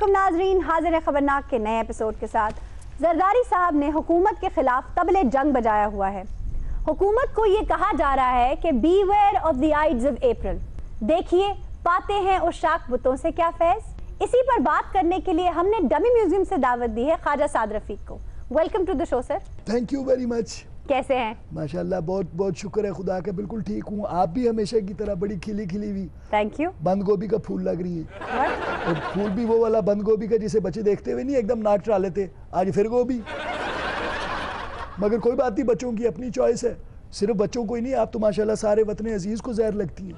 अस्सलामुअलैकुम नाजरीन, हाजिर है खबरनाक के नए एपिसोड के साथ। जरदारी साहब ने हुकूमत के खिलाफ तबले जंग बजाया हुआ है। हुकूमत को ये कहा जा रहा है कि beware of the aides of April, देखिए पाते हैं उस शाख बुतों से क्या फैज। इसी पर बात करने के लिए हमने डमी म्यूजियम से दावत दी है ख्वाजा साद रफीक को। Welcome to the show sir. Thank you very much. कैसे हैं? माशाल्लाह, बहुत बहुत शुक्र है खुदा का, बिल्कुल ठीक हूँ। आप भी हमेशा की तरह बड़ी खिली खिली हुई, थैंक यू, बंद गोभी का फूल लग रही है। और फूल भी वो वाला बंद गोभी का जिसे बच्चे देखते हुए नहीं एकदम नाक चढ़ा लेते, आज फिर गोभी। मगर कोई बात नहीं, बच्चों की अपनी चॉइस है। सिर्फ बच्चों को ही नहीं, आप तो माशाल्लाह सारे वतन अजीज को जहर लगती है।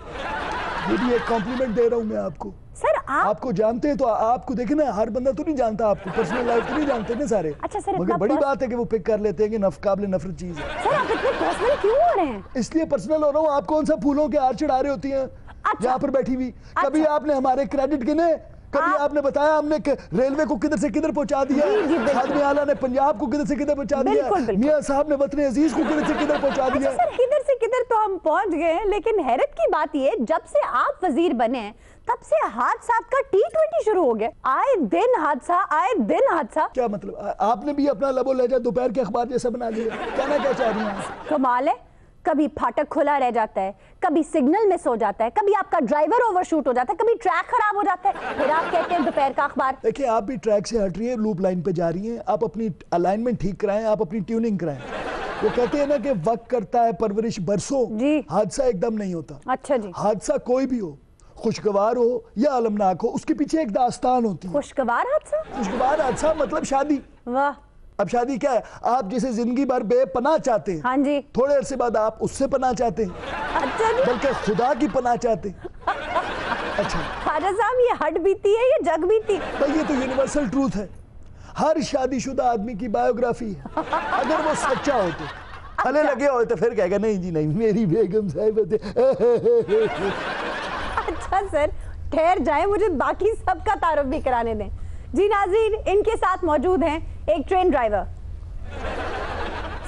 ये भी एक कॉम्प्लीमेंट दे रहा हूँ मैं आपको। सर आपको जानते हैं तो आपको देखे ना, हर बंदा तो नहीं जानता आपको, पर्सनल लाइफ तो नहीं जानते ना सारे। अच्छा सर, मगर बड़ी बात है कि वो पिक कर लेते हैं कि काबिल नफरत चीज है। सर आप इतने पर्सनल क्यों हो रहे हैं? इसलिए पर्सनल हो रहा हूँ। आप कौन सा फूलों के हार चढ़ा रहे होती हैं यहाँ पर बैठी हुई? कभी आपने हमारे क्रेडिट गिने? कभी आपने बताया हमने रेलवे को किधर से किधर पहुंचा दिया, खादमे आला ने पंजाब को किधर से किधर पहुंचा दिया, मियां साहब ने वतन अजीज को किधर से किधर पहुंचा दिया। सर किधर से किधर तो हम पहुंच गए हैं, लेकिन हैरत की बात ये, जब से आप वजीर बने हैं तब से हादसा का T20 शुरू हो गया। आए दिन हादसा, आए दिन हादसा। क्या मतलब? आपने भी अपना लबो लहजा दोपहर के अखबार जैसा बना लिया। कहना क्या चाह रही हैं? कमाल है, कभी फाटक खुला रह जाता है, कभी सिग्नल मिस हो जाता है, कभी आपका ड्राइवर ओवरशूट हो जाता है, कभी ट्रैक खराब हो जाता है, फिर आप कहते हैं दोपहर का अखबार। देखिए, आप भी ट्रैक से हट रही है, लूप लाइन पे जा रही हैं। आप अपनी अलाइनमेंट ठीक कराएं, आप अपनी ट्यूनिंग कराएं। वो कहते हैं ना कि वक्त करता है परवरिश बरसों, हादसा एकदम नहीं होता। अच्छा जी। हादसा कोई भी हो, खुशगवार हो या अलमनाक हो, उसके पीछे एक दास्तान होती है। खुशगवार हादसा? खुशगवार हादसा मतलब शादी। वाह। अब शादी क्या है? आप जिसे जिंदगी भर बेपनाह चाहते हैं, हाँ जी, थोड़े अरसे बाद आप उससे पनाह चाहते हैं। अच्छा जी। बल्कि खुदा की पनाह चाहते हैं। अच्छा ख्वाजा साहब, ये हट बीती है, ये जग बीती? भाई ये तो यूनिवर्सल ट्रूथ है। हर शादीशुदा आदमी की बायोग्राफी है। अगर वो सच्चा हो तो हले लगे हो तो फिर कहेगा नहीं जी नहीं, मेरी बेगम साहिब। अच्छा सर, ठहर जाए, मुझे बाकी सबका तारुफ भी कराने दें। जी नाज़रीन, इनके साथ मौजूद हैं एक ट्रेन ड्राइवर।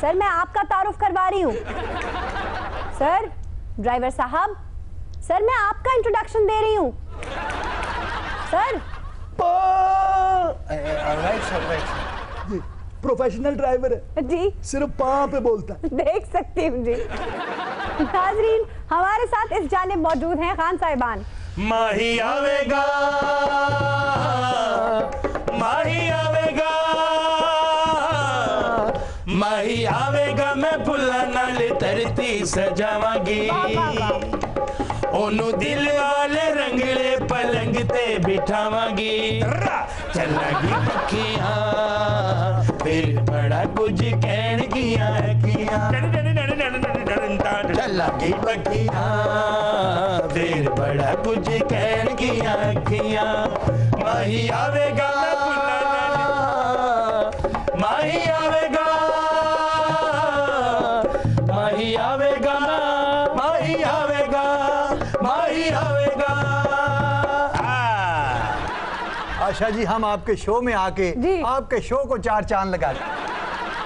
सर मैं आपका तारुफ करवा रही हूँ। सर ड्राइवर साहब, सर मैं आपका इंट्रोडक्शन दे रही हूँ। सर जी प्रोफेशनल ड्राइवर है जी, सिर्फ पाँव पे बोलता है। देख सकती हूँ जी। नाज़रीन, हमारे साथ इस जानिब मौजूद हैं खान साहिबान। माही आवेगा, माही आवेगा, माही आवेगा, मैं फुल्ला नाल धरती सजावांगी, ओनू दिल वाले रंगले पलंग ते बिठावांगी, चलागी पखियां फिर बड़ा कुछ कहन गियां चलागी पखियां फिर बड़ा कुछ कहन गियां। माही आवेगा, माही आवेगा, माही आवेगा, माही आवेगा, माही आवेगा। आशा जी, हम आपके शो में आके आपके शो को चार चांद लगा दें।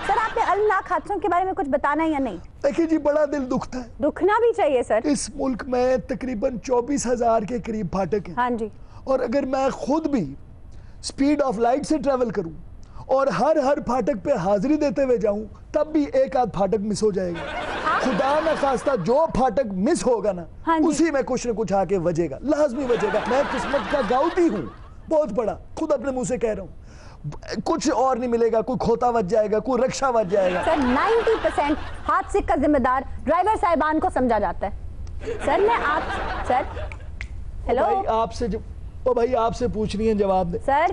सर आपने अलनाक हादसों के बारे में कुछ बताना है या नहीं? देखिए जी, बड़ा दिल दुखता है। दुखना भी चाहिए सर। इस मुल्क में तकरीबन 24,000 के करीब फाटक हैं। हाँ जी। और अगर मैं खुद भी स्पीड ऑफ लाइट से ट्रेवल करूं और हर फाटक पे हाजिरी देते हुए जाऊं, तब भी एक आध फाटक मिस हो जाएगा। खुदा न खास्ता जो फाटक मिस होगा ना, उसी में कुछ न कुछ आके वजेगा, लाजमी वजेगा। मैं किस्मत का गाउटी हूँ बहुत बड़ा, खुद अपने मुंह से कह रहा हूँ। कुछ और नहीं मिलेगा, कोई खोता बच जाएगा, कोई रक्षा बच जाएगा। सर 90% हादसे का जिम्मेदार ड्राइवर साहिबान को समझा जाता है। सर मैं आप सर हेलो भाई आपसे ओ भाई आपसे पूछ रही हैं, जवाब दे सर।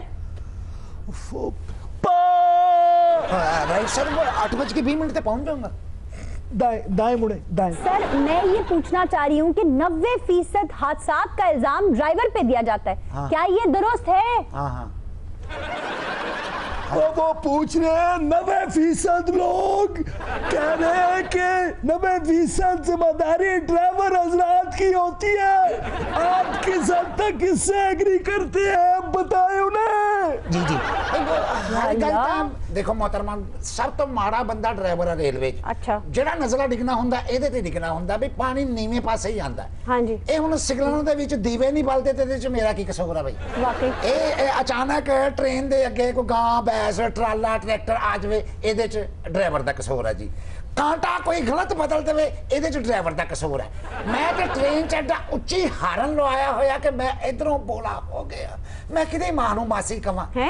भाई सर वो 8:20 तक पहुंच जाऊंगा। दाएं मुड़े, दाएं। सर मैं ये पूछना चाह रही हूँ कि 90% हादसा का इल्जाम ड्राइवर पे दिया जाता है। हाँ। क्या ये दुरुस्त है? हाँ हाँ। वो पूछ रहे हैं, 90% लोग कह रहे हैं कि 90% जिम्मेदारी ड्राइवर हजरात की होती है। आप किस हद तक इससे एग्री करते हैं, बताएं उन्हें। जी जी। ਗੱਲ ਤਾਂ ਦੇਖੋ मोहतरमा सब तो माड़ा बंदा ड्राइवर है रेलवे च अच्छा ਜਿਹੜਾ ਨਜ਼ਲਾ ਡਿੱਗਣਾ ਹੁੰਦਾ ਇਹਦੇ ਤੇ ਡਿੱਗਣਾ ਹੁੰਦਾ ਵੀ ਪਾਣੀ ਨੀਵੇਂ ਪਾਸੇ ਹੀ ਆਂਦਾ ਹਾਂਜੀ ਇਹ ਹੁਣ ਸਿਗਨਲਾਂ ਦੇ ਵਿੱਚ ਦੀਵੇ ਨਹੀਂ ਬਲਦੇ ਤੇ ਇਹਦੇ ਚ ਮੇਰਾ ਕੀ ਕਸੂਰ ਆ ਬਈ ਵਾਕਈ ਇਹ ਅਚਾਨਕ ਟ੍ਰੇਨ ਦੇ ਅੱਗੇ ਕੋਈ ਗਾਂ ਬੈਸ ਟਰਾਲਾ ਟਰੈਕਟਰ ਆ ਜਾਵੇ ਇਹਦੇ ਚ ਡਰਾਈਵਰ ਦਾ ਕਸੂਰ ਆ ਜੀ ਕਾਂਟਾ ਕੋਈ ਗਲਤ ਬਦਲ ਦੇਵੇ ਇਹਦੇ ਚ ਡਰਾਈਵਰ ਦਾ ਕਸੂਰ ਹੈ ਮੈਂ ਤੇ ਟ੍ਰੇਨ ਚ ਐਡਾ ਉੱਚੀ ਹਾਰਨ ਲਵਾਇਆ ਹੋਇਆ ਕਿ ਮੈਂ ਇਧਰੋਂ ਬੋਲਾ ਹੋ ਗਿਆ ਮੈਂ ਕਿਤੇ ਮਾਂ ਨੂੰ ਮਾਸੀ ਕਵਾਂ ਹੈ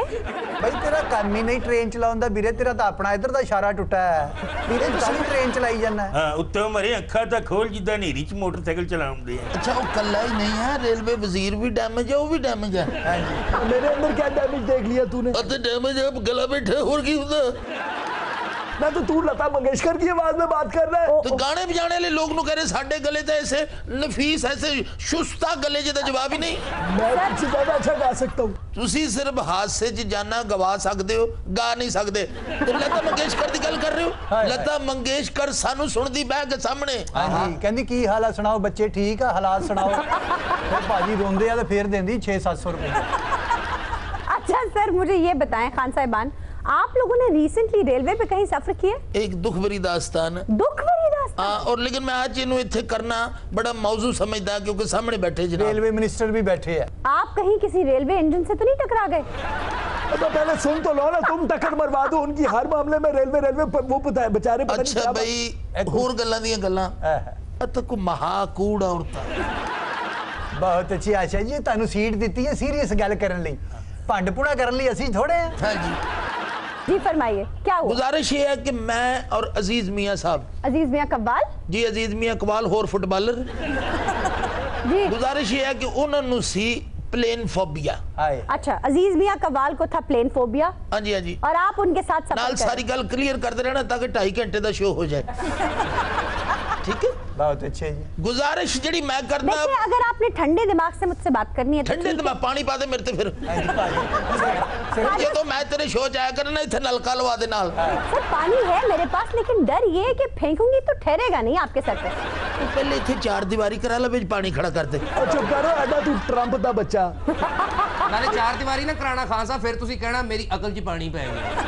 ਬਈ ਤੇਰਾ ਕੰਮ ਹੀ ਨਹੀਂ ਟ੍ਰੇਨ ਚਲਾਉਣ ਦਾ ਵੀਰੇ ਤੇਰਾ ਤਾਂ ਆਪਣਾ ਇੱਧਰ ਦਾ ਇਸ਼ਾਰਾ ਟੁੱਟਾ ਹੈ ਵੀਰੇ ਤੁਸੀਂ ਟ੍ਰੇਨ ਚਲਾਈ ਜਾਂਦਾ ਹਾਂ ਉੱਤੋਂ ਮਰੇ ਅੱਖਾਂ ਤਾਂ ਖੋਲ ਜਿੱਦਾਂ ਹਨੇਰੀ ਚ ਮੋਟਰਸਾਈਕਲ ਚਲਾਉਂਦੇ ਆ अच्छा वो कल्ला ही नहीं है रेलवे वजीर भी डैमेज है वो भी डैमेज है मेरे अंदर क्या डैमेज देख लिया तूने अरे डैमेज है अब गला बैठे और की होता ना तो तू लता मंगेशकर की आवाज में बात कर रहा है तो गाने बजाने वाले लोग नु कह रहे साडे गले ते ऐसे नफीस ऐसे शुस्ता गले जिदा जवाब ही नहीं मैं तुझसे ज्यादा अच्छा गा सकता हूँ तुसी सिर्फ हादसे च जाना गवा सकते हो गा नहीं सकते तो लता मंगेशकर की गल कर रहे हो लता मंगेशकर सानू सुनदी बह के सामने ਹਾਂਜੀ ਕਹਿੰਦੀ ਕੀ ਹਾਲ ਆ ਸੁਣਾਓ ਬੱਚੇ ਠੀਕ ਆ ਹਾਲਾਤ ਸੁਣਾਓ ਫਿਰ ਭਾਜੀ ਰੋਂਦੇ ਆ ਤੇ ਫੇਰ ਦਿੰਦੀ 6-700 रुपए अच्छा सर मुझे ये बताएं खान साहिबान आप लोगों ने रिसेंटली रेलवे पे कहीं सफर किया एक दुख भरी दास्तान दुख भरी दास्तान हाँ और लेकिन मैं आज इन्हों इत्थे करना बड़ा मौजू समझदा क्योंकि सामने बैठे जनाब रेलवे मिनिस्टर भी बैठे हैं आप कहीं किसी रेलवे इंजन से तो नहीं टकरा गए तो पहले सुन तो लो ना तुम टक्कर मरवा दो उनकी हर मामले में रेलवे वो पता है बेचारे पता नहीं अच्छा क्या भाई होर गल्लां दियां गल्लां अत को महाकूड़ औरतां बहुत अच्छी आशा जी ਤੁਹਾਨੂੰ ਸੀਟ ਦਿੱਤੀ ਹੈ ਸੀਰੀਅਸ ਗੱਲ ਕਰਨ ਲਈ ਭੰਡ ਪੁਣਾ ਕਰਨ ਲਈ ਅਸੀਂ ਥੋੜੇ ਆ हाँ जी जी फरमाइए क्या हुआ गुजारिश ये है कि मैं और अजीज मियां साहब अजीज मियां कव्वाल जी अजीज मियां कवाल होर फुटबॉलर जी गुजारिश ये है कि उन्होंने सी प्लेन फोबिया ਹਾਏ अच्छा अजीज मियां कव्वाल को था प्लेन फोबिया हाँ जी हाँ जी और आप उनके साथ सफर नाल कर सारी गल क्लियर करते रहना ताकि 2.5 घंटे का शो हो जाए ठीक है बहुत अच्छे जी गुजारिश जड़ी मैं करदा देखिए अगर आपने ठंडे दिमाग से मुझसे बात करनी है तो ठंडे ठीक दिमाग पानी पा दे मेरे ते फिर ये तो मैं तेरे शो च आया करना इथे नलका लवा दे नाल है। सर पानी है मेरे पास लेकिन डर ये है कि फेंकूंगी तो ठहरेगा नहीं आपके सर पे तू पहले इथे 4 दीवारी करा ले विच पानी खड़ा कर दे और चुप करो ऐडा तू ट्रंप दा बच्चा ਨਾਲੇ ਚਾਰ ਦੀਵਾਰੀ ਨਾ ਕਰਾਣਾ ਖਾਨ ਸਾਹਿਬ ਫਿਰ ਤੁਸੀਂ ਕਹਿਣਾ ਮੇਰੀ ਅਕਲ 'ਚ ਪਾਣੀ ਪੈ ਗਿਆ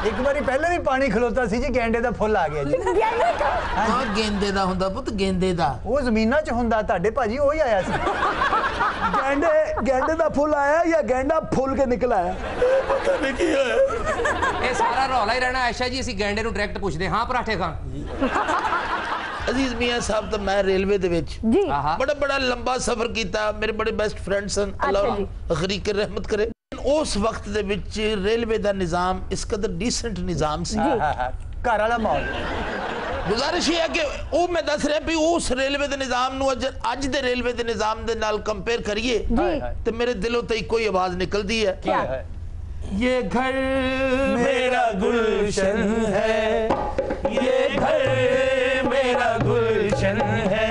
ਇੱਕ ਵਾਰੀ ਪਹਿਲਾਂ ਵੀ ਪਾਣੀ ਖਲੋਤਾ ਸੀ ਜੀ ਗੈਂਡੇ ਦਾ ਫੁੱਲ ਆ ਗਿਆ ਜੀ गेंदे का हां गेंदे दा हुंदा पुत गेंदे दा ਉਹ ਜ਼ਮੀਨਾਂ 'ਚ ਹੁੰਦਾ ਤੁਹਾਡੇ ਭਾਜੀ ਉਹ ਹੀ ਆਇਆ ਸੀ गेंडे दा फुल आया या गेंडा फूल के निकल आया ਇਹ ਸਾਰਾ ਰੌਲਾ ਹੀ ਰਹਿਣਾ ਆਇਸ਼ਾ ਜੀ ਅਸੀਂ ਗੈਂਡੇ ਨੂੰ ਡਾਇਰੈਕਟ ਪੁੱਛਦੇ ਹਾਂ ਪਰਾਠੇ ਖਾਨ अजीज मियां साहब तो मैं रेलवे दे विच जी ਆਹਾ बड़ा बड़ा लंबा सफर कीता मेरे बड़े बेस्ट फ्रेंड सन अल्लाह जी। गरीक रहमत करे उस वक्त दे विच रेलवे दा निजाम इस कदर डिसेंट निजाम सी ਘਰ ਵਾਲਾ ਮਾਹੌਲ गुजारिश ये है कि वो मैं दस रहा भी उस रेलवे दे निजाम नु अज दे रेलवे दे निजाम दे नाल कंपेयर करिए जी ते मेरे दिलों ते कोई आवाज निकलदी है क्या ये घर मेरा गुलशन है ये घर मेरा गुलशन है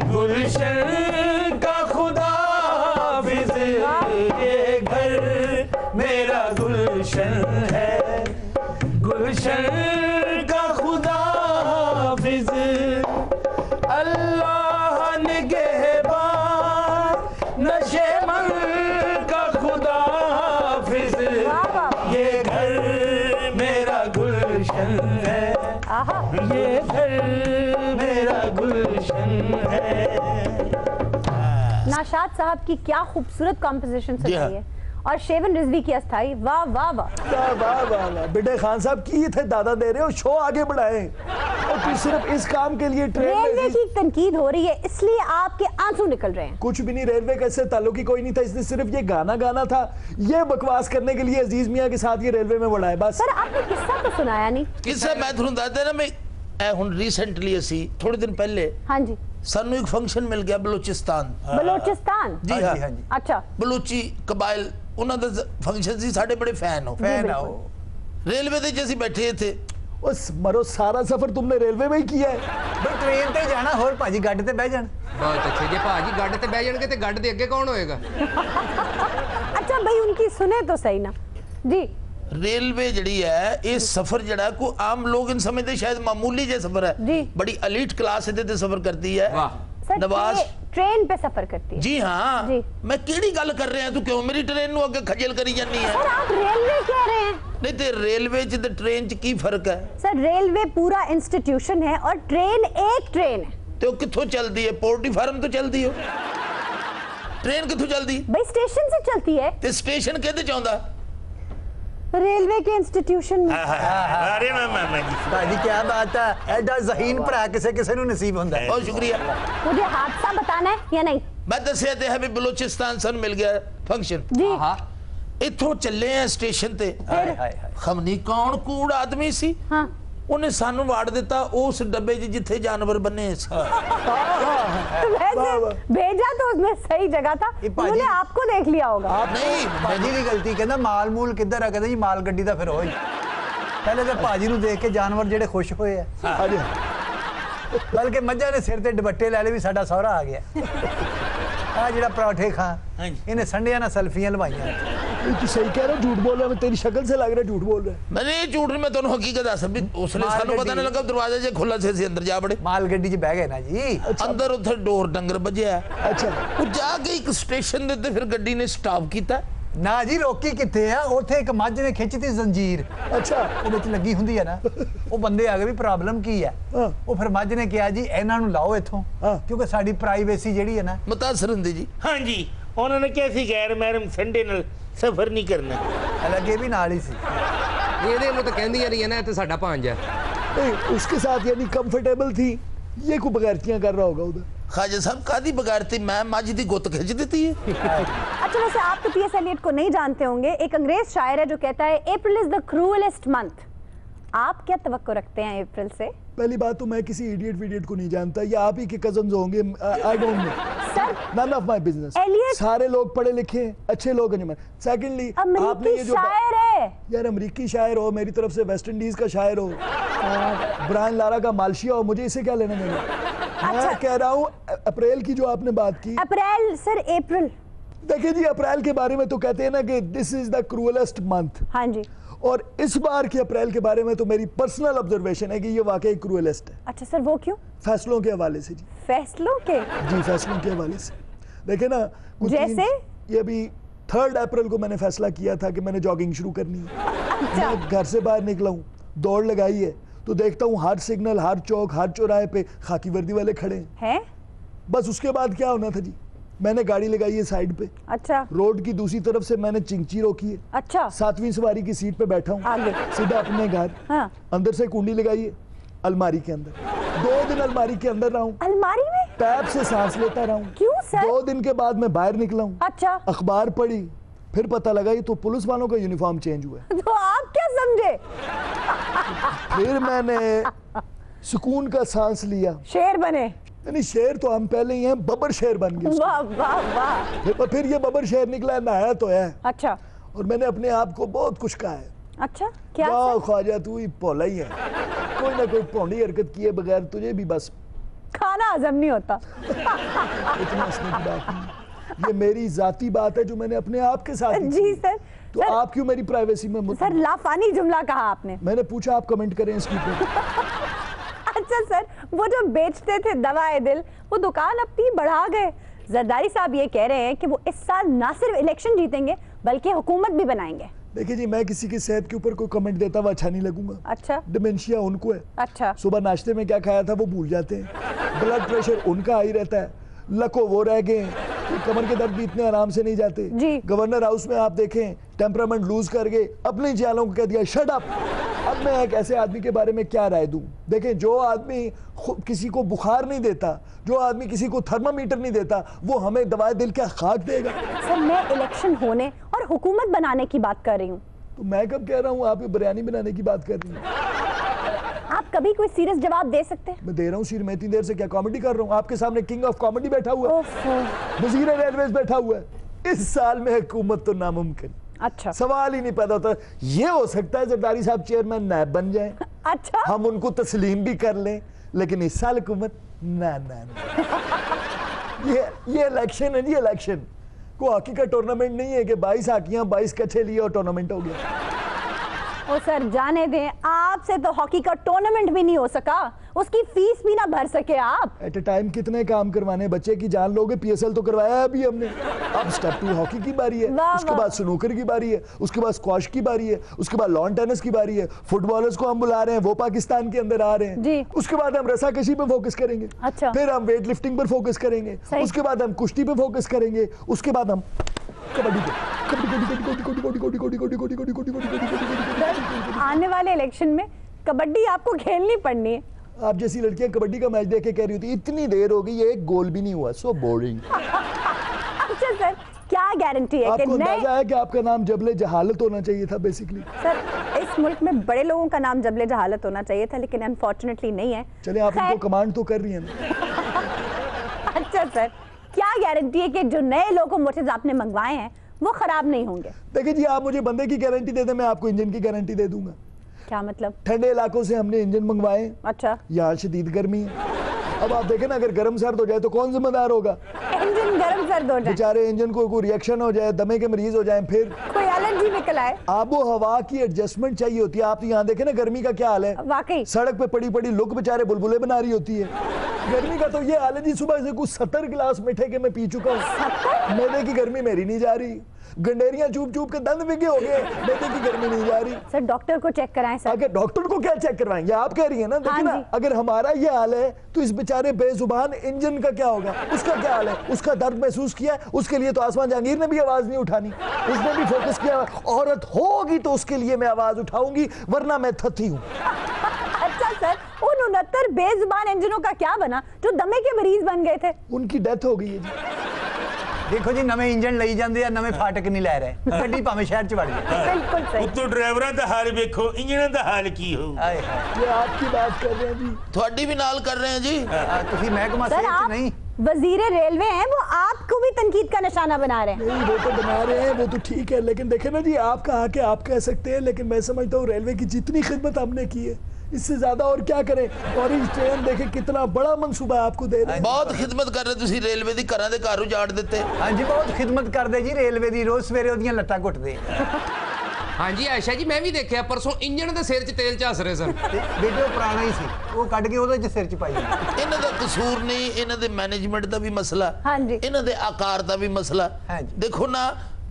गुलशन का खुदा हाफिज ये घर मेरा गुलशन है गुलशन का खुदा हाफिज अल्लाह निगहबान नशे मन का खुदा हाफिज ये घर मेरा गुलशन है आहा ये घर मेरा गुलशन है नाशाद साहब की क्या खूबसूरत कॉम्पोजिशन जी हाँ। सुनाई है और शेवन रिजवी की अस्थाई वाह वाह वाह वाह वाह वाह वाह बेटे खान साहब की थे दादा दे रहे हो शो आगे बढ़ाएं और तू सिर्फ इस काम के लिए ट्रेन रेलवे में की तनकीद हो रही है इसलिए आपके आंसू निकल रहे हैं कुछ भी नहीं रेलवे का इससे ताल्लुक ही कोई नहीं था इसने सिर्फ ये गाना गाना था ये बकवास करने के लिए अजीज मियां के साथ ये रेलवे में बढ़ा है बस सर आपने किस्सा तो सुनाया नहीं किस्सा मैं ਤੁਹਾਨੂੰ ਦੱਸਦਾ ਨਾ ਮੈਂ ਹੁਣ ਰੀਸੈਂਟਲੀ ਅਸੀਂ ਥੋੜੇ ਦਿਨ ਪਹਿਲੇ हाँ जी ਸਾਨੂੰ ਇੱਕ ਫੰਕਸ਼ਨ ਮਿਲ ਗਿਆ ਬਲੋਚਿਸਤਾਨ बलोचिस्तान जी हाँ हाँ जी अच्छा ਬਲੋਚੀ ਕਬਾਇਲ ਉਹਨਾਂ ਦਾ ਫੰਕਸ਼ਨ ਸੀ ਸਾਡੇ ਬੜੇ ਫੈਨ ਹੋ ਫੈਨ ਆ ਉਹ ਰੇਲਵੇ ਦੇ 'ਚ ਅਸੀਂ ਬੈਠੇ ਇੱਥੇ उस मरो सारा सफर तुमने रेलवे में ही किया है ਬਈ ਟ੍ਰੇਨ ਤੇ ਜਾਣਾ ਹੋਰ ਭਾਜੀ ਗੱਡ ਤੇ ਬਹਿ ਜਾਣ ਬਹੁਤ ਅੱਛੇ ਜੇ ਭਾਜੀ ਗੱਡ ਤੇ ਬਹਿ ਜਾਣਗੇ ਤੇ ਗੱਡ ਦੇ ਅੱਗੇ ਕੌਣ ਹੋਏਗਾ अच्छा भाई उनकी सुने तो सही ना जी रेलवे जड़ी है ये सफर जड़ा को आम लोग इन समझते शायद मामूली जे सफर जी। है बड़ी एलीट क्लास इहदे ते सफर करती है वाह सर नवाज ट्रेन पे सफर करती है। जी हाँ जी। मैं केड़ी गल कर रहा तू क्यों मेरी ट्रेन नु अगे खजल करी जानी है? सर आप रेलवे कह रहे हैं। नहीं ते रेलवे च ते ट्रेन च की फर्क है? सर रेलवे पूरा इंस्टीट्यूशन है और ट्रेन एक ट्रेन है। तो किथों चलदी है? पोल्ट्री फार्म तो चलदी हो। ट्रेन किथों चलदी? भाई स्टेशन से चलती है। ते स्टेशन किहदे च आउंदा? रेलवे के इंस्टीट्यूशन में। अरे मैं भाजी क्या बात है, एडा ज़हीन भरा किसे किसे नु नसीब हुंदा है। बहुत शुक्रिया। मुझे हादसा बताना है या नहीं? मैं दसिया ते है भी बलूचिस्तान सन मिल गया फंक्शन। जी हाँ इथों चले हैं स्टेशन ते। हाय हाय हाय। खमनी कौन कूड़ आदमी सी हाँ उन्हें सानू वाड़ दिता उस डब्बे च जिथे जानवर बने सी। तो वैसे भेजा तो उसमें सही जगह था, ये भाजी- उन्होंने आपको देख लिया होगा। नहीं भाजी दी गलती कहंदा माल मूल किधर है, कहंदा जी माल गड्डी दा फिर होई। पहले तो भाजी नु देख के जानवर जेड़े खुश होए है, बल्कि मज्जा ने सिर ते दुपट्टे ले ले भी साडा सहरा आ गया। आ जेड़ा पराठे खा इन्हें संडिया ना सेल्फियां लवाइयां। तू सही कह रहा है, झूठ बोल रहा है, तेरी शक्ल से लग रहा है झूठ बोल रहा है। मैंने झूठ में तुहानू हकीकत दस भी उसने माल सानू पता नहीं लगा दरवाजा जे खुला से अंदर जा बड़े। माल गड्डी च बह गए ना जी। अंदर उथे डोर डंगर बजया अच्छा वो जाके एक स्टेशन दे ते फिर गड्डी ने स्टॉप कीता। ना जी रोकी किथे है, उथे एक मੱਝ ने खिंचती जंजीर अच्छा ਉਹ ਵਿੱਚ ਲੱਗੀ ਹੁੰਦੀ ਹੈ ਨਾ, ਉਹ ਬੰਦੇ ਆ ਗਏ ਵੀ ਪ੍ਰੋਬਲਮ ਕੀ ਹੈ। ਹਾਂ। ਉਹ ਫਿਰ ਮੱਝ ਨੇ ਕਿਹਾ ਜੀ ਇਹਨਾਂ ਨੂੰ ਲਾਓ ਇੱਥੋਂ, ਹਾਂ। ਕਿਉਂਕਿ ਸਾਡੀ ਪ੍ਰਾਈਵੇਸੀ ਜਿਹੜੀ ਹੈ ਨਾ। मुतासर हुंदी जी। हाँ जी उन्होंने कैसी गैर महरम संडे नाल सफर नहीं करना। ਹਾਲਾਂਕਿ ਇਹ ਵੀ ਨਾਲ ਹੀ ਸੀ। ਇਹਦੇ ਨੂੰ ਤਾਂ ਕਹਿੰਦੀਆਂ ਰਹੀਆਂ ਨਾ ਤੇ ਸਾਡਾ ਭਾਂਜ ਹੈ। नहीं, उसके साथ यानी कंफर्टेबल थी, ये को बगैरतियां कर रहा होगा उधर। खाजा साहब कादी बगाड़ती मैं मझ दी गुत खिंच देती है। अच्छा वैसे आप तो टी.एस. एलियट को नहीं जानते होंगे, एक अंग्रेज शायर है जो कहता है अप्रैल इज द क्रूएलेस्ट मंथ। आप क्या तवक्को रखते हैं अप्रैल से? पहली बात तो मैं किसी इडियट विडियट को नहीं जानता, ये आप ही के कजन्स होंगे, I don't know, sir none of my business. Elite- सारे लोग पढ़े लिखे हैं, अच्छे लोग हैं। सेकंडली आपने अमेरिकी ये जो शायर है। यार अमेरिकी शायर हो, मेरी तरफ से वेस्ट इंडीज का शायर हो, ब्रायन लारा का मालशिया हो, मुझे इससे क्या लेना देना। मैं कह रहा हूँ अप्रैल की जो आपने बात की, अप्रैल सर अप्रैल। देखिए जी अप्रैल के बारे में तो कहते हैं ना कि दिस इज द क्रूएलेस्ट मंथ, हाँ जी। और इस बार के अप्रैल के बारे में तो मेरी पर्सनल ऑब्जर्वेशन है कि ये वाकई क्रूएलेस्ट है, अच्छा सर वो क्यों? फैसलों के हवाले से जी। फैसलों के? जी फैसलों के हवाले से देखे ना कुछ जैसे? ये अभी 3 अप्रैल को मैंने फैसला किया था कि मैंने जॉगिंग शुरू करनी है। अच्छा मैं घर से बाहर निकला हूँ, दौड़ लगाई है, तो देखता हूँ हर सिग्नल, हर चौक, हर चौराहे पे खाकी वर्दी वाले खड़े हैं। है? बस उसके बाद क्या होना था जी, मैंने गाड़ी लगाई है साइड पे, अच्छा रोड की दूसरी तरफ से मैंने चिंची रोकी है, अच्छा 7वीं सवारी की सीट पे बैठा हूँ, आगे। सीधा अपने घर, हाँ। अंदर से कुंडी लगाई है अलमारी के अंदर, 2 दिन अलमारी के अंदर रहा हूँ, अलमारी में? पैप से सांस लेता रहा हूँ। क्यों सर? 2 दिन के बाद मैं बाहर निकला हूँ, अच्छा अखबार पढ़ी, फिर पता लगा ये तो पुलिस वालों का यूनिफॉर्म चेंज हुआ है। तो आप क्या समझे? फिर मैंने सुकून का सांस लिया, शेर बने? यानी शेर तो हम पहले ही हैं, बबर शेर बन गए। वाह वाह वाह। फिर ये बबर शेर निकला, नहाया तो है, अच्छा और मैंने अपने आप को बहुत कुछ कहा है, अच्छा क्या वाह सर? ख्वाजा तू ही पौला ही है, कोई ना कोई पौंडी हरकत किए बगैर तुझे भी बस खाना हजम नहीं होता। इतना हंसने की बात नहीं, ये मेरी जाती बात है जो मैंने अपने आप के साथ ही जी की। सर। तो सर, आप क्यों मेरी प्राइवेसी में सर लाफानी जुमला कहा आपने। मैंने पूछा, आप कमेंट करें इसके ऊपर। अच्छा सर वो जो बेचते थे दवाए दिल वो दुकान अपनी बढ़ा गए। जरदारी साहब ये कह रहे हैं कि वो इस साल ना सिर्फ इलेक्शन जीतेंगे बल्कि हुकूमत भी बनाएंगे। देखिए जी मैं किसी की सेहत के ऊपर कोई कमेंट देता हुआ अच्छा नहीं लगूंगा। अच्छा डिमेंशिया उनको है, अच्छा सुबह नाश्ते में क्या खाया था वो भूल जाते हैं, ब्लड प्रेशर उनका हाई रहता है, लको वो रह गए हैं, कमर के दर्द भी इतने आराम से नहीं जाते जी। गवर्नर हाउस में आप देखें टेम्परामेंट लूज कर गए, अपने जियालों को कह दिया शट अप। अब मैं एक ऐसे आदमी के बारे में क्या राय दूं? देखें जो आदमी किसी को बुखार नहीं देता, जो आदमी किसी को थर्मामीटर नहीं देता, वो हमें दवाए दिल क्या खाक देगा? सर मैं इलेक्शन होने और हुकूमत बनाने की बात कर रही हूँ। तो मैं कब कह रहा हूँ आप ये बिरयानी बनाने की बात कर रही हैं? आप कभी कोई सीरियस जवाब दे सकते हैं? मैं दे रहा हूँ सिर में, इतनी देर से क्या कॉमेडी कर रहा हूँ? आपके सामने किंग ऑफ कॉमेडी बैठा हुआ है, ओफो। वजीर रेलवेज बैठा हुआ है। इस साल में हुकूमत तो नामुमकिन, अच्छा सवाल ही नहीं पैदा होता। ये हो सकता है जरदारी साहब चेयरमैन नायब बन जाएं, अच्छा हम उनको तस्लीम भी कर लें, लेकिन इस साल हुकूमत ना ना ना। ये इलेक्शन है जी, इलेक्शन को हॉकी का टूर्नामेंट नहीं है कि 22 हाकियां 22 कच्छे लिए और टूर्नामेंट हो गया। ओ सर जाने दें, आपसे तो हॉकी का टूर्नामेंट भी नहीं हो सका, उसकी फीस भी ना भर सके आप। एट ए टाइम कितने काम करवाने, बच्चे की जान लोगे। पीएसएल तो करवाया है अभी हमने, अब स्टेप 2 हॉकी की बारी है, वाह, उसके वाह। बाद स्नूकर की बारी है, उसके बाद स्क्वाश की बारी है, उसके बाद लॉन टेनिस की बारी है। फुटबॉलर्स को हम बुला रहे हैं, वो पाकिस्तान के अंदर आ रहे हैं जी। उसके बाद हम रस्साकशी पे फोकस करेंगे, अच्छा। फिर हम वेट लिफ्टिंग पर फोकस करेंगे, सही। उसके बाद हम कुश्ती पे फोकस करेंगे, उसके बाद हम कबड्डी पे। आने वाले इलेक्शन में कबड्डी आपको खेलनी पड़नी है। आप जैसी लड़कियां कबड्डी का मैच देख के कह रही होती इतनी देर हो गई, एक गोल भी नहीं हुआ, सो बोरिंग। अच्छा सर, क्या गारंटी है कि आपको नए अंदाजा है कि आपका नाम जबले जहालत होना चाहिए था बेसिकली। सर, इस मुल्क में बड़े लोगों का नाम जबले जहालत होना चाहिए था, लेकिन अनफॉर्चुनेटली नहीं है। चले आप खैर, उनको कमांड तो कर रही हैं ना। अच्छा सर, क्या गारंटी है कि जो नए लोकोमोटिव्स आपने मंगवाए हैं वो खराब नहीं होंगे? देखिए जी, आप मुझे बंदे की गारंटी दे दें, मैं आपको इंजन की गारंटी दे दूंगा। क्या मतलब? ठंडे इलाकों से हमने इंजन मंगवाए, अच्छा, यहाँ शदीद गर्मी है। अब आप देखें ना, अगर गर्म सर्द हो जाए तो कौन जिम्मेदार होगा? इंजन गर्म सर्द हो जाए, बेचारे इंजन को कोई रिएक्शन हो जाए, दमे के मरीज हो जाए, फिर कोई एलर्जी निकल आए। आबो हवा की एडजस्टमेंट चाहिए होती है। आप तो यहाँ देखें ना गर्मी का क्या हाल है, वाकई सड़क पे पड़ी पड़ी लोग बेचारे बुलबुले बना रही होती है। गर्मी का तो ये हाल है जी, सुबह से कुछ 70 गिलास मीठे के मैं पी चुका हूँ। मैदे की गर्मी मेरी नहीं जा रही, गंडेरियां चूप चूप के दंद बिगे हो गए, मैदे की गर्मी नहीं जा रही। सर, डॉक्टर को चेक कराएं सर। अगर डॉक्टर को क्या चेक करवाएंगे, आप कह रही है ना। देखिए हाँ ना, जी। अगर हमारा ये हाल है तो इस बेचारे बेजुबान इंजन का क्या होगा? उसका क्या हाल है? उसका दर्द महसूस किया, उसके लिए तो आसमान जहांगीर ने भी आवाज नहीं उठानी, उसने भी फोकस किया। औरत होगी तो उसके लिए मैं आवाज उठाऊंगी, वरना मैं थती हूँ। अच्छा सर, उन 69 बेजुबान इंजनों का क्या बना जो दमे के मरीज बन गए थे? उनकी डेथ हो गई है जी। देखो जी, नवे इंजन ਲਈ ਜਾਂਦੇ ਆ, ਨਵੇਂ ਫਾਟਕ ਨਹੀਂ ਲੈ ਰਹੇ, ਗੱਡੀ ਭਾਵੇਂ ਸ਼ਹਿਰ ਚ ਵੜ ਜਾਏ। बिल्कुल सही। ਉੱਤੋਂ ਡਰਾਈਵਰਾਂ ਦਾ ਹਾਲ ਵੇਖੋ, ਇੰਜਣਾਂ ਦਾ ਹਾਲ ਕੀ ਹੋਊ। ਹਾਏ ਹਾਏ, ये आपकी बात कर रहे हैं जी। ਤੁਹਾਡੀ ਵੀ ਨਾਲ ਕਰ ਰਹੇ ਹਾਂ ਜੀ। ਤੁਸੀਂ ਮਹਿਕਮਾ सर, ਸਿਹਤ ਚ आप ਨਹੀਂ। वजीर रेलवे हैं, वो आपको भी तनकीद का निशाना बना रहे हैं। नहीं, वो तो बना रहे हैं, वो तो ठीक है, लेकिन देखे ना जी, आप कहा कि आप कह सकते हैं, लेकिन मैं समझता हूँ रेलवे की जितनी खिदमत हमने की है, इससे ज्यादा और क्या करें। ऑरेंज ट्रेन देखे कितना बड़ा मंसूबा आपको दे रहे हैं। ਬਹੁਤ ਖਿਦਮਤ ਕਰ ਰਹੇ ਤੁਸੀਂ ਰੇਲਵੇ ਦੀ, ਘਰਾਂ ਦੇ ਘਰ ਉਜਾੜ ਦਿੱਤੇ। ਹਾਂਜੀ, ਬਹੁਤ ਖਿਦਮਤ ਕਰਦੇ ਜੀ ਰੇਲਵੇ ਦੀ, ਰੋਜ਼ ਸਵੇਰੇ ਉਹਦੀਆਂ ਲੱਤਾਂ ਘੁੱਟਦੇ। ਹਾਂਜੀ ਆਇਸ਼ਾ ਜੀ, ਮੈਂ ਵੀ ਦੇਖਿਆ ਪਰਸੋਂ ਇੰਜਣ ਦੇ ਸਿਰ 'ਚ ਤੇਲ ਝੱਸ ਰਹੇ ਸਨ। ਤੇ ਬੇਟੇ ਉਹ ਪੁਰਾਣਾ ਹੀ ਸੀ, ਉਹ ਕੱਢ ਕੇ ਉਹਦੇ ਚ ਸਿਰ ਚ ਪਾਈ। ਇਹਨਾਂ ਦਾ ਕਸੂਰ ਨਹੀਂ, ਇਹਨਾਂ ਦੇ ਮੈਨੇਜਮੈਂਟ ਦਾ ਵੀ ਮਸਲਾ, ਹਾਂਜੀ। ਇਹਨਾਂ ਦੇ ਆਕਾਰ ਦਾ ਵੀ ਮਸਲਾ। ਹਾਂਜੀ। ਦੇਖੋ ਨਾ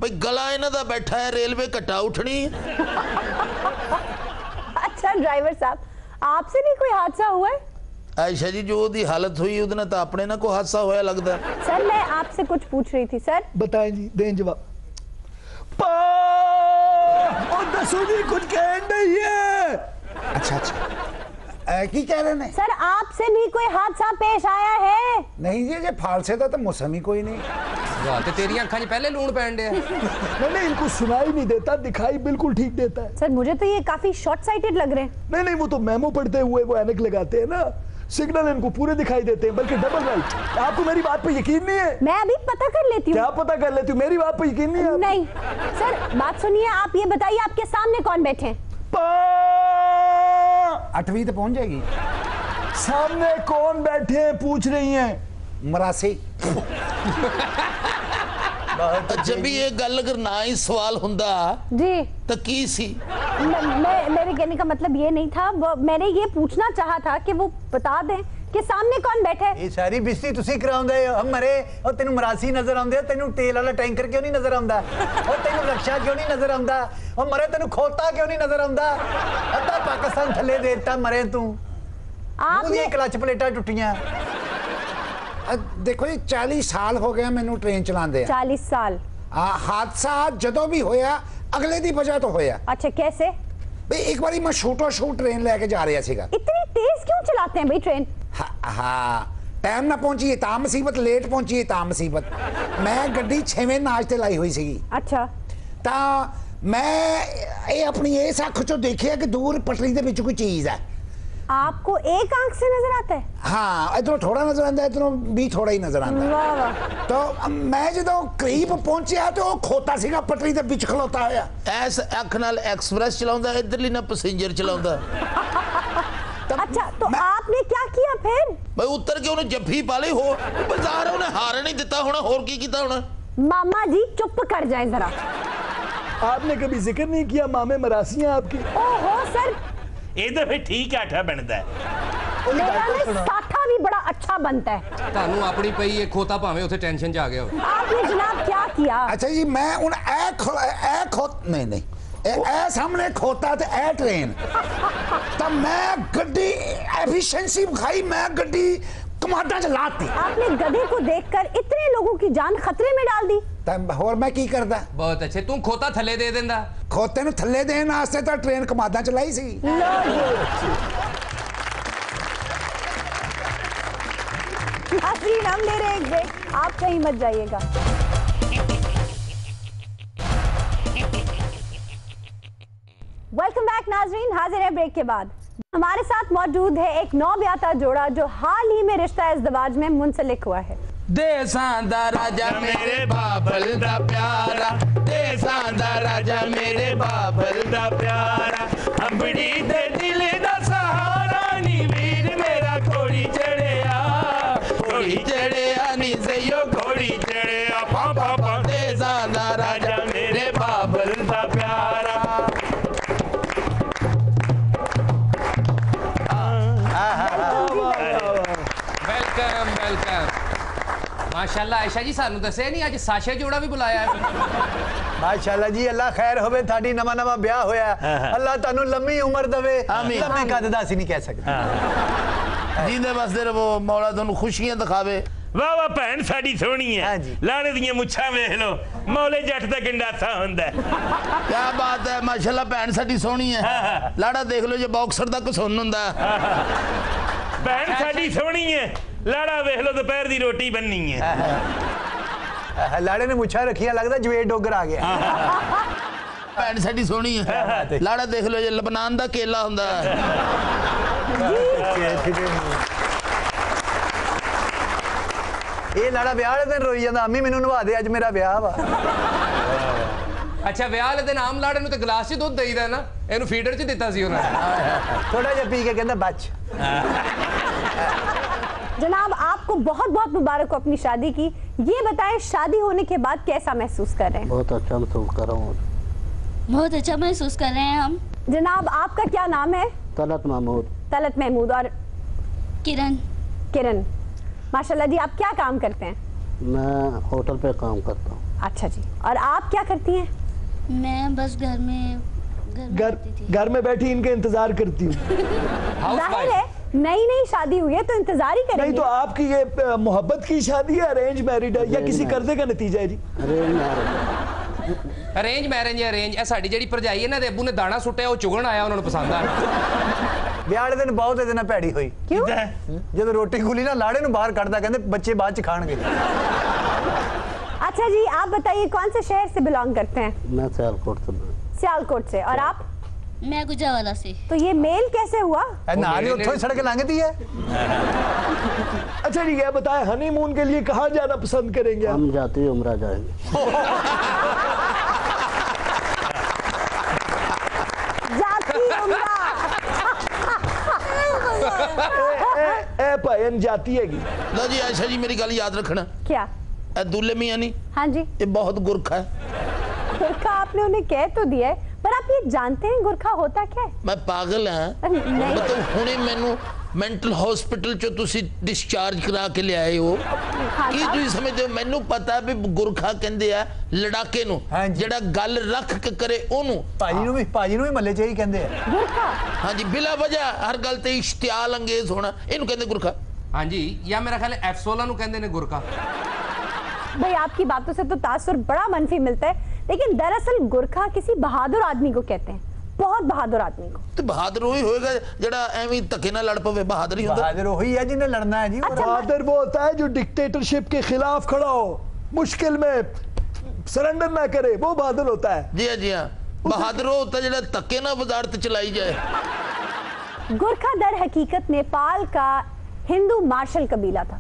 ਭਈ, ਗਲਾ ਇਹਨਾਂ ਦਾ ਬੈਠਾ ਹੈ, ਰੇਲਵੇ ਘਟਾ ਉਠਣੀ। अच्छा ड्राइवर साहब, आपसे भी कोई हादसा हुआ है? ਆਇਸ਼ਾ ਜੀ, ਜੋ ਉਹਦੀ ਹਾਲਤ ਹੋਈ ਉਹਦੇ ਨਾਲ ਤਾਂ ਆਪਣੇ ਨਾਲ ਕੋਈ ਹਾਦਸਾ ਹੋਇਆ ਲੱਗਦਾ। सर, मैं आपसे कुछ पूछ रही थी सर। बताएं जी, दें जवाब। और दसो जी, कुछ कह नहीं है। अच्छा अच्छा, की कह रहे हैं? सर, आपसे भी कोई हादसा पेश आया है? नहीं जी, ये फालसे का तो मौसम ही कोई नहीं। ਵਾਹ, ਤੇ ਤੇਰੀਆਂ ਅੱਖਾਂ 'ਚ ਪਹਿਲੇ ਲੂਣ ਪੈਣ ਡਿਆ। नहीं, इनको सुनाई नहीं देता, दिखाई बिल्कुल ठीक देता है। सर, मुझे तो ये काफी शॉर्ट साइटेड लग रहे हैं। नहीं नहीं, वो तो मेमो पढ़ते हुए वो ऐनक लगाते हैं ना, सिग्नल इनको पूरे दिखाई देते हैं, बल्कि डबल राइट। आपको मेरी बात पे यकीन नहीं है? मैं अभी पता कर लेती हूँ। क्या पता कर लेती हूँ? मेरी बात पे यकीन नहीं है आपको? नहीं सर, बात सुनिए, आप ये बताइए आपके सामने कौन बैठे हैं? पा- 8वीं तो पहुंच जाएगी। सामने कौन बैठे हैं पूछ रही हैं? मरासी। ਅੱਛਾ ਵੀ ਇਹ ਗੱਲ ਅਗਰ ਨਾ ਹੀ ਸਵਾਲ ਹੁੰਦਾ जी, ਤਾਂ ਕੀ ਸੀ? मेरे कहने का मतलब ये नहीं था, मैंने ये पूछना चाहा था कि वो बता दें कि सामने कौन बैठे है। ਇਹ ਸਾਰੀ ਬਿਸਤੀ ਤੁਸੀਂ ਕਰਾਉਂਦੇ ਹੋ। ਮਰੇ ਉਹ ਤੈਨੂੰ ਮਰਾਸੀ ਨਜ਼ਰ ਆਉਂਦੇ, ਤੈਨੂੰ ਤੇਲ ਵਾਲਾ ਟੈਂਕਰ ਕਿਉਂ ਨਹੀਂ ਨਜ਼ਰ ਆਉਂਦਾ? ਉਹ ਤੈਨੂੰ ਰਕਸ਼ਾ ਕਿਉਂ ਨਹੀਂ ਨਜ਼ਰ ਆਉਂਦਾ? ਉਹ ਮਰੇ ਤੈਨੂੰ ਖੋਤਾ ਕਿਉਂ ਨਹੀਂ ਨਜ਼ਰ ਆਉਂਦਾ? ਅੱਧਾ ਪਾਕਿਸਤਾਨ ਥੱਲੇ ਦੇ ਦਿੱਤਾ ਮਰੇ ਤੂੰ। आपने ਉਹਦੀਆਂ ਕਲਚ ਪਲੇਟਾਂ ਟੁੱਟੀਆਂ। देखो जी, 40 साल हो गए मैनू ट्रेन चलाते। 40 साल? हादसा जदों भी होया अगले दी वजह तो होया। अच्छा, कैसे? भाई एक बारी मैं शूटो शूट ट्रेन लेके जा रहा सीगा। इतनी तेज क्यों चलाते हैं भाई ट्रेन? हाँ, टाइम ना पहुंची ता मुसीबत, लेट पहुंची ता मुसीबत। मैं गड्डी 6वें नाच ते लाई हुई सीगी। अच्छा, ता मैं ये अपनी इस अख चो देखिया कि दूर पटरी दे विच कोई चीज है। आपको एक आंख से नजर आता है? हाँ, इधरों थोड़ा नजर आता है, इधरों भी थोड़ा ही नजर आता है। वाह वाह। तो मैं जो करीब पहुंचा तो खोता सीगा पटरी दे विच खलोता होया। ਐਸ ਅੱਖ ਨਾਲ ਐਕਸਪ੍ਰੈਸ ਚਲਾਉਂਦਾ, ਇਧਰਲੀ ਨਾਲ ਪੈਸੇਂਜਰ ਚਲਾਉਂਦਾ। अच्छा, तो आपने क्या किया फिर? ਬਈ ਉੱਤਰ ਕੇ ਉਹਨੇ ਜੱਫੀ ਪਾ ਲਈ, ਹੋ ਬਾਜ਼ਾਰ ਉਹਨੇ ਹਾਰ ਨਹੀਂ ਦਿੱਤਾ ਹੋਣਾ, ਹੋਰ ਕੀ ਕੀਤਾ ਹੋਣਾ? मामा जी चुप कर जाए जरा। आपने कभी जिक्र नहीं किया मामे मरासियां आपकी। ओहो सर, ਇਹ ਤਾਂ ਫਿਰ ਠੀਕ ਆਠਾ ਬਣਦਾ ਹੈ। मेरा में साठा भी बड़ा अच्छा बनता है। ਤੁਹਾਨੂੰ ਆਪਣੀ ਪਈ ਇਹ ਖੋਤਾ ਭਾਵੇਂ ਉੱਥੇ ਟੈਨਸ਼ਨ 'ਚ ਆ ਗਿਆ ਹੋਵੇ। आपने जनाब क्या किया? अच्छा जी मैं हूं नहीं ए सामने खोता ते ए ट्रेन तो मैं गड्डी एफिशिएंसी दिखाई, मैं गड्डी कमांडा चलाती। आपने गधे को देखकर इतने लोगों की जान खतरे में डाल दी। होर मैं की करदा? ਬਹੁਤ ਅੱਛੇ, ਤੂੰ ਖੋਤਾ ਥੱਲੇ ਦੇ ਦਿੰਦਾ। खोते नु थल्ले देन वास्ते तो ट्रेन कमांडा चलाई सी। लो जी। नाज़रीन, हम ले रहे हैं एक ब्रेक, आप कहीं मत जाइएगा। वेलकम बैक नाज़रीन, हाजिर है ब्रेक के बाद। हमारे साथ मौजूद है एक नौब्याता जोड़ा जो हाल ही में रिश्ता इज़्दिवाज में मुंसलिक हुआ है। देसां दा राजा मेरे बाबल दा प्यारा, देसां दा राजा मेरे बाबल दा प्यारा, अंबड़ी दे दिल दा सहारा नी वीर मेरा घोड़ी चढ़िया नी सयो घोड़ी चढ़िया पापा, देसां दा राजा मेरे बाबल दा प्यारा। Welcome welcome. माशाल्लाह आयशा जी, सानू दसे नहीं अज साशे जोड़ा भी बुलाया है। माशाल्लाह जी, अल्लाह खैर होवे, थाडी नवा नवा ब्याह होया, अल्लाह तानू लंबी उम्र देवे। आमीन। लंबी कद दा ਅਸੀਂ नहीं कह सकते। जिंदे बसदे रहो, मौला तुहानू खुशियां दिखावे। ਵਾਹ ਵਾਹ ਭੈਣ ਸਾਡੀ ਸੋਹਣੀ ਹੈ। ਹਾਂਜੀ। ਲਾਣੇ ਦੀਆਂ ਮੁੱਛਾਂ ਵੇਖ ਲਓ, ਮੌਲੇ ਜੱਟ ਦਾ ਗੰਡਾਸਾ ਹੁੰਦਾ ਹੈ। क्या बात है, माशाल्लाह भैन साडी सोहनी है। लाड़ा देख लो जो बॉक्सर दा घसुन हुंदा। ਭੈਣ ਸਾਡੀ ਸੋਹਣੀ ਹੈ, ਲਾੜਾ ਵੇਖ ਲਓ ਦੁਪਹਿਰ ਦੀ ਰੋਟੀ ਬੰਨੀ ਹੈ। लाड़े ने मुछा रखिया, लगदा जवेद डोगर आ गया। भैन साडी सोहनी है। लाड़ा देख लो जो लबनान दा केला हुंदा। ਇਹ ਲਾੜਾ ਵਿਆਹ ਵਾਲੇ ਦਿਨ ਰੋਈ ਜਾਂਦਾ, ਅੰਮੀ ਮੈਨੂੰ ਨਵਾ ਦੇ, ਅੱਜ ਮੇਰਾ ਵਿਆਹ ਵਾ। ਅੱਛਾ, ਵਿਆਹ ਵਾਲੇ ਦਿਨ ਆਮ ਲਾੜੇ ਨੂੰ ਤੇ ਗਲਾਸ 'ਚ ਦੁੱਧ ਦੇਈਦਾ ਨਾ, ਇਹਨੂੰ ਫੀਡਰ 'ਚ ਦਿੱਤਾ ਸੀ ਉਹਨਾਂ ਨੇ। थोड़ा जिहा पी के कहंदा बच। जनाब, आपको बहुत बहुत मुबारक हो अपनी शादी की। ये बताएं, शादी होने के बाद कैसा महसूस कर रहे हैं? बहुत अच्छा महसूस कर रहा हूँ। बहुत अच्छा महसूस कर रहे हैं हम। जनाब, आपका क्या नाम है? तलत महमूद। तलत महमूद। और किरण। किरण। माशाल्लाह जी, आप क्या काम करते हैं? मैं होटल पे काम करता हूँ। अच्छा जी। और आप क्या करती हैं? मैं बस घर में रहती थी। घर में बैठी इनके इंतजार करती हूँ। जाहिर है नई नई शादी हुई है तो इंतजार ही करेंगे। नहीं तो आपकी ये मोहब्बत की शादी है, अरेंज मैरिड है, या किसी कर्जे का नतीजा है जी? ਅਰੇਂਜ ਮੈਰਿਜ ਹੈ, ਅਰੇਂਜ। ਇਹ ਸਾਡੀ ਜਿਹੜੀ ਭਰਜਾਈ ਇਹਨਾਂ ਦੇ ਅੱਬੂ ਨੇ ਦਾਣਾ ਸੁੱਟਿਆ, ਉਹ ਚੁਗਣ ਆਇਆ, ਉਹਨਾਂ ਨੂੰ ਪਸੰਦ ਆ। ਵਿਆਹ ਵਾਲੇ ਦਿਨ ਬਹੁਤ ਇਹਦੇ ਨਾਲ ਭੈੜੀ ਹੋਈ। क्यों? ਜਦੋਂ ਰੋਟੀ ਖੁੱਲੀ ਨਾ, ਲਾੜੇ ਨੂੰ ਬਾਹਰ ਕੱਢਦਾ, ਕਹਿੰਦੇ ਬੱਚੇ ਬਾਅਦ ਚ ਖਾਣਗੇ। अच्छा जी, आप बताइए कौन से शहर से बिलोंग करते हैं? मैं सियालकोट से। सियालकोट से। और आप? मैं गुजरावाला से। तो ये मेल कैसे हुआ? नारी उत्थों ही सड़क लंघती है। अच्छा जी, ये बताएं, हनीमून के लिए कहाँ जाना पसंद करेंगे आप? हम जाते हुए उम्रा जाएंगे। जाती उम्रा। ए भाईन जाती है की? लो जी आयशा जी, मेरी गल याद रखना। क्या? ए दूल्हे मियां नहीं, हाँ जी। ये बहुत गुरखा है। गुरखा आपने उन्हें कह तो दिया है, पर आप ये जानते हैं गुरखा होता क्या है? मैं पागल हां। नहीं। मतलब हुणे मैनू मेंटल हॉस्पिटल चो तुसी डिस्चार्ज करा के ले आए हो। हाँ, की तुसी समझदे हो? मैनू पता है भी गुरखा कहंदे आ लड़ाके नु, हाँ जी। जेड़ा गल रख के करे ओनू। ਭਾਜੀ ਨੂੰ ਵੀ ਮੱਲੇ ਚ ਹੀ ਕਹਿੰਦੇ ਆ। गुरखा? हाँ जी, बिला वजह हर गल ते इश्तियाल अंगेज होना, इनू कहंदे गुरखा। ਹਾਂਜੀ, ਜਾਂ ਮੇਰਾ ਖਿਆਲ ਹੈ F16 ਨੂੰ ਕਹਿੰਦੇ ਨੇ ਗੁਰਕਾ। भाई आपकी बातों से तो तासुर बड़ा मनफी मिलता है, लेकिन दरअसल गुरखा किसी बहादुर आदमी को कहते हैं, बहुत बहादुर आदमी को। ਤੇ ਬਹਾਦਰ ਉਹੀ ਹੋਏਗਾ ਜਿਹੜਾ ਐਵੇਂ ਧੱਕੇ ਨਾਲ ਲੜ ਪਵੇ, ਬਹਾਦਰ ਹੀ ਹੁੰਦਾ। ਬਹਾਦਰ ਉਹੀ ਹੈ ਜਿਹਨੇ ਲੜਨਾ ਹੈ ਜੀ। बहादुर वो होता है जो डिक्टेटरशिप के खिलाफ खड़ा हो, मुश्किल में सरेंडर ना करे, वो बहादुर होता है। जी हाँ, जी हाँ। बहादुर वो होता है ਜਿਹੜਾ ਧੱਕੇ ਨਾਲ वजारत चलाई जाए। गुरखा दर हकीकत नेपाल का हिंदू मार्शल कबीला था,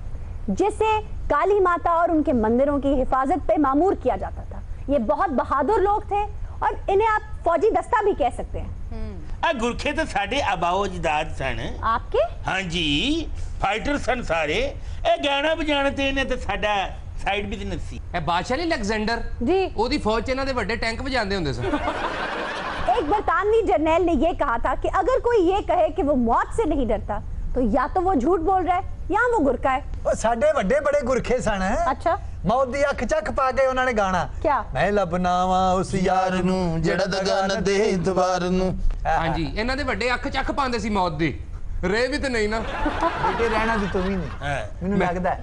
जिसे काली माता और उनके मंदिरों की हिफाजत पे मामूर किया जाता था। ये बहुत बहादुर लोग थे और इन्हें आप फौजी दस्ता भी कह सकते हैं। ਆ ਗੁਰਖੇ ਤਾਂ ਸਾਡੇ ਆਬਾਓ ਅਜਦਾਦ ਸਨ। आपके? ਹਾਂਜੀ, ਫਾਈਟਰ ਸਨ ਸਾਰੇ। ਇਹ ਗਾਣਾ ਵਜਾਣ ਤੇ ਇਹਨੇ ਤੇ ਸਾਈਡ ਬਿਜ਼ਨਸ ਸੀ। ਇਹ ਬਾਦਸ਼ਾਹ ਨਹੀਂ ਅਲੈਗਜ਼ੈਂਡਰ जी ਉਹਦੀ ਫੌਜ 'ਚ ਇਹਨਾਂ ਦੇ ਵੱਡੇ ਟੈਂਕ ਵਜਾਉਂਦੇ ਹੁੰਦੇ ਸਨ। एक बरतानवी जर्नैल ने यह कहा था कि अगर कोई ये कहे कि वो मौत से नहीं डरता तो या तो वो झूठ बोल रहा है या वो गुरका है। ਉਹ ਸਾਡੇ ਵੱਡੇ ਬੜੇ ਗੁਰਖੇ ਸਨ। अच्छा ਮੌਤ ਦੀ ਅੱਖ ਚੱਕ ਪਾ ਕੇ ਉਹਨਾਂ ਨੇ ਗਾਣਾ क्या ਮੈਂ ਲੱਭਣਾ ਵਾ ਉਸ ਯਾਰ ਨੂੰ ਜਿਹੜਾ ਦਗਾ ਨਾ ਦੇ ਇਤਵਾਰ ਨੂੰ। ਹਾਂਜੀ ਇਹਨਾਂ ਦੇ ਵੱਡੇ ਅੱਖ ਚੱਕ ਪਾਉਂਦੇ ਸੀ ਮੌਤ ਦੀ। ਰੇ ਵੀ ਤੇ ਨਹੀਂ ਨਾ। ਬੇਟੇ ਰਹਿਣਾ ਦੀ ਤੂੰ ਵੀ ਨਹੀਂ ਮੈਨੂੰ ਲੱਗਦਾ ਹੈ।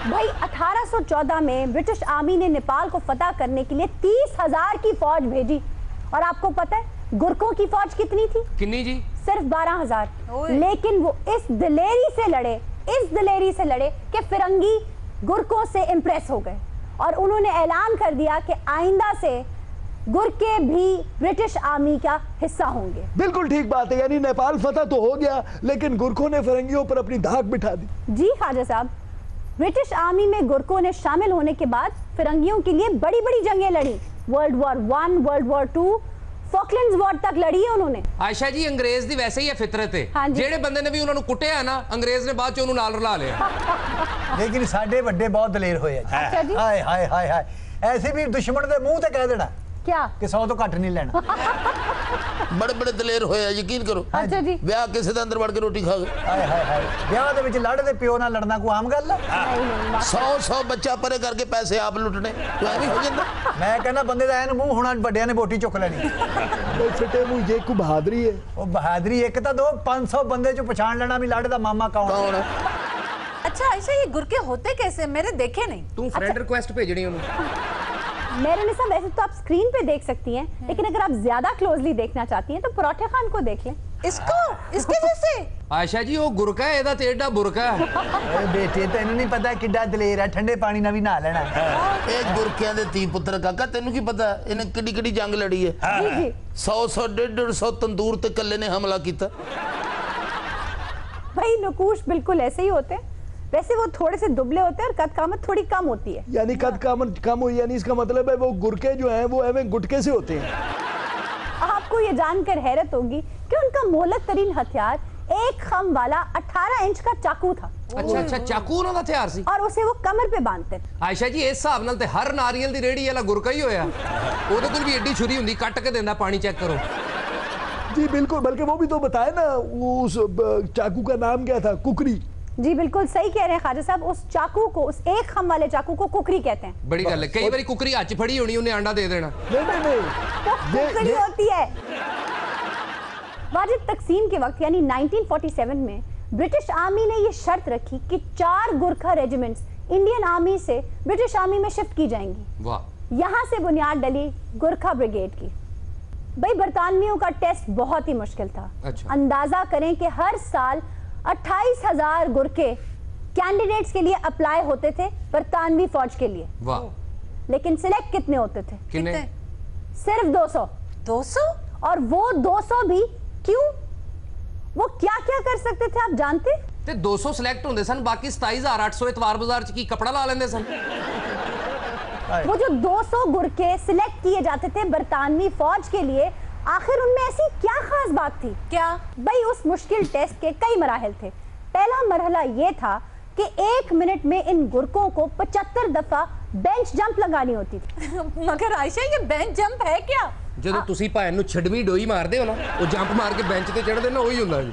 भाई 1814 में ब्रिटिश आर्मी ने नेपाल को फतह करने के लिए 30,000 की फौज भेजी और आपको पता है गुरकों की फौज कितनी थी? कितनी जी? सिर्फ 12,000। लेकिन वो इस दिलेरी से लड़े कि फिरंगी गुरकों से इंप्रेस हो गए और उन्होंने ऐलान कर दिया कि आइंदा से गुरके भी ब्रिटिश आर्मी का हिस्सा होंगे। बिल्कुल ठीक बात है, यानी नेपाल फतह तो हो गया लेकिन गुरखों ने फिरंगियों पर अपनी धाक बिठा दी। जी ख्वाजा साहब, ब्रिटिश आर्मी में गुरकों ने शामिल होने के बाद फिरंगियों के लिए बड़ी बड़ी जंगें लड़ी। World war 1, world war 2, Falklands war तक लड़ी है उन्होंने। आयशा जी अंग्रेज ਦੀ ਵੈਸੇ ਹੀ ਹੈ ਫਿਤਰਤ ਹੈ। हाँ जी। ਜਿਹੜੇ ਬੰਦੇ ਨੇ ਵੀ ਉਹਨਾਂ ਨੂੰ ਕੁੱਟਿਆ ਨਾ ਅੰਗਰੇਜ਼ ਨੇ ਬਾਅਦ ਚ ਉਹਨੂੰ ਨਾਲ ਰਲਾ ਲਿਆ। ਲੇਕਿਨ ਸਾਡੇ ਵੱਡੇ ਬਹੁਤ ਦਲੇਰ ਹੋਏ ਆ। अच्छा जी ਹਾਏ ਹਾਏ ਹਾਏ ਹਾਏ ਐਸੇ ਵੀ ਦੁਸ਼ਮਣ ਦੇ ਮੂੰਹ ਤੇ ਕਹਿ ਦੇਣਾ क्या? ਕਿ 100 ਤੋਂ ਘੱਟ ਨਹੀਂ ਲੈਣਾ। ਬੜੇ ਬੜੇ ਦਲੇਰ ਹੋਇਆ, ਯਕੀਨ ਕਰੋ। अच्छा जी ਵਿਆਹ ਕਿਸੇ ਦੇ ਅੰਦਰ ਵੜ ਕੇ ਰੋਟੀ ਖਾ ਗਏ। ਹਾਏ ਹਾਏ ਹਾਏ ਵਿਆਹ ਦੇ ਵਿੱਚ ਲਾੜੇ ਦੇ ਪਿਓ ਨਾਲ ਲੜਨਾ ਕੋਈ ਆਮ ਗੱਲ ਆ? नहीं 100 ਬੱਚਾ ਪਰੇ ਕਰਕੇ ਪੈਸੇ ਆਪ ਲੁੱਟਣੇ ਤੂੰ ਐਵੇਂ ਹੋ ਜਾਂਦਾ। ਮੈਂ ਕਹਿੰਦਾ ਬੰਦੇ ਦਾ ਐਨ ਮੂੰਹ ਹੋਣਾ ਵੱਡਿਆਂ ਨੇ ਬੋਟੀ ਚੁੱਕ ਲੈਣੀ। ਛੱਟੇ ਮੂੰਹ ये को बहादुरी है। ਉਹ ਬਹਾਦਰੀ ਇੱਕ ਤਾਂ ਦੋ 500 ਬੰਦੇ ਚ ਪਛਾਣ ਲੈਣਾ ਵੀ ਲਾੜੇ ਦਾ ਮਾਮਾ ਕੌਣ ਕੌਣ ਹੈ? अच्छा आयशा ये गुरके होते कैसे? मैंने देखे नहीं। ਤੂੰ ਫਰੈਂਡ ਰਿਕੁਐਸਟ ਭੇਜਣੀ ਉਹਨੂੰ। मेरे निसा वैसे तो आप स्क्रीन पे देख सकती हैं, लेकिन अगर आप ज्यादा क्लोजली देखना चाहती हैं तो परोठे खान को देख लें। इसको इसके जैसे? ਆਇਸ਼ਾ ਜੀ ਉਹ ਗੁਰਕਾ ਹੈ, ਇਹਦਾ ਤੇ ਏਡਾ ਬੁਰਕਾ ਹੈ। ਓਏ ਬੇਟੇ ਤੈਨੂੰ ਨਹੀਂ ਪਤਾ ਕਿੱਡਾ ਦਲੇਰ ਹੈ, ਠੰਡੇ ਪਾਣੀ ਨਾਲ ਵੀ ਨਹਾ ਲੈਣਾ। ਇਹ ਗੁਰਕਿਆਂ ਦੇ ਧੀ ਪੁੱਤਰ ਕਾਕਾ ਤੈਨੂੰ ਕੀ ਪਤਾ ਇਹਨੇ ਕਿੱਡੀ ਕਿੱਡੀ ਜੰਗ ਲੜੀ ਹੈ। जी जी 100 150 ਤੰਦੂਰ ਤੇ ਕੱਲੇ ਨੇ ਹਮਲਾ ਕੀਤਾ। भाई नकुश बिल्कुल ऐसे ही होते हैं। वैसे वो थोड़े से दुबले होते हैं और कद कामत थोड़ी कम होती है। यानी कद कम हुई, यानी इसका मतलब है वो गुरके जो हैं वो एवं गुटके से होते हैं। आपको ये जानकर हैरत होगी कि उनका मोहलत तरीन हथियार एक खम वाला 18 इंच का चाकू था ਅੱਛਾ ਚਾਕੂ ਉਹਨਾਂ ਦਾ ਹਥਿਆਰ ਸੀ। और उसे वो कमर पे बांधते थे। ਆਇਸ਼ਾ ਜੀ ਇਸ ਹਿਸਾਬ ਨਾਲ ਤੇ ਹਰ ਨਾਰੀਅਲ ਦੀ ਰੇੜੀ ਵਾਲਾ ਗੁਰਕਾ ਹੀ ਹੋਇਆ। ਉਹਦੇ ਕੋਲ ਵੀ ਏਡੀ ਛੁਰੀ ਹੁੰਦੀ, ਕੱਟ ਕੇ ਦਿੰਦਾ। ਪਾਣੀ ਚੈੱਕ ਕਰੋ। जी बिल्कुल, बल्कि वो भी तो बताए ना उस चाकू का नाम क्या था? कुकरी। जी बिल्कुल सही कह रहे हैं ख्वाजा साहब, उस चाकू को, उस एक खम वाले चाकू को कुकरी कहते हैं। ਬੜੀ ਗੱਲ ਹੈ। ਕਈ ਵਾਰੀ ਕੁਕਰੀ ਹੱਥ 'ਚ ਫੜੀ ਹੋਣੀ, ਉਹਨੇ ਆਂਡਾ ਦੇ ਦੇਣਾ। नहीं वो कुकरी होती है। वाजिद तकसीम के वक्त यानी 1947 में ब्रिटिश आर्मी ने ये शर्त रखी कि 4 गुरखा रेजिमेंट्स इंडियन आर्मी से ब्रिटिश आर्मी में शिफ्ट की जाएंगी। वाह। यहाँ से बुनियाद डली गुरखा ब्रिगेड की। भाई बरतानवियों का टेस्ट बहुत ही मुश्किल था। अच्छा। अंदाजा करें कि हर साल 28,000 गुरके कैंडिडेट्स के लिए अप्लाई होते थे बरतानवी फौज के लिए, वाह। लेकिन सिलेक्ट कितने होते थे? कितने? सिर्फ 200। 200? और वो 200 भी क्यों? वो क्या क्या कर सकते थे आप जानते? ਤੇ 200 ਸਿਲੈਕਟ ਹੁੰਦੇ ਸਨ, ਬਾਕੀ 27,800 ਇਤਵਾਰ ਬਾਜ਼ਾਰ 'ਚ ਕੀ ਕਪੜਾ ਲਾ ਲੈਂਦੇ ਸਨ। वो जो 200 गुरके सिलेक्ट किए जाते थे बरतानवी फौज के लिए, आखिर उनमें ऐसी क्या खास बात थी? क्या? भाई उस मुश्किल टेस्ट के कई मराहल थे। पहला मरहला ये था कि 1 मिनट में इन गुरकों को 75 दफा बेंच जंप लगानी होती थी। मगर आयशा ये बेंच जंप है क्या? ਜਦੋਂ ਤੁਸੀਂ ਭੈਣ ਨੂੰ ਛੜਵੀਂ ਡੋਈ ਮਾਰਦੇ ਹੋ ਨਾ, ਉਹ ਜੰਪ ਮਾਰ ਕੇ ਬੈਂਚ ਤੇ ਚੜ੍ਹਦੇ ਨਾ, ਉਹੀ ਹੁੰਦਾ ਜੀ।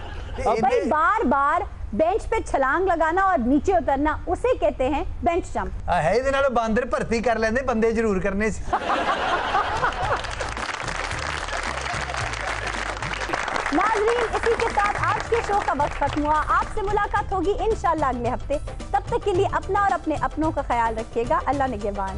भाई बार बार बेंच पे छलांग लगाना और नीचे उतरना, उसे कहते हैं बेंच जंप। ਹੈ ਇਹਦੇ ਨਾਲ ਬਾਂਦਰ ਭਰਤੀ ਕਰ ਲੈਂਦੇ, ਬੰਦੇ ਜ਼ਰੂਰ ਕਰਨੇ ਸੀ। नाज़रीन इसी के साथ आज के शो का वक्त खत्म हुआ। आपसे मुलाकात होगी इंशाल्लाह अगले हफ्ते। तब तक के लिए अपना और अपने अपनों का ख्याल रखिएगा। अल्लाह निगहबान।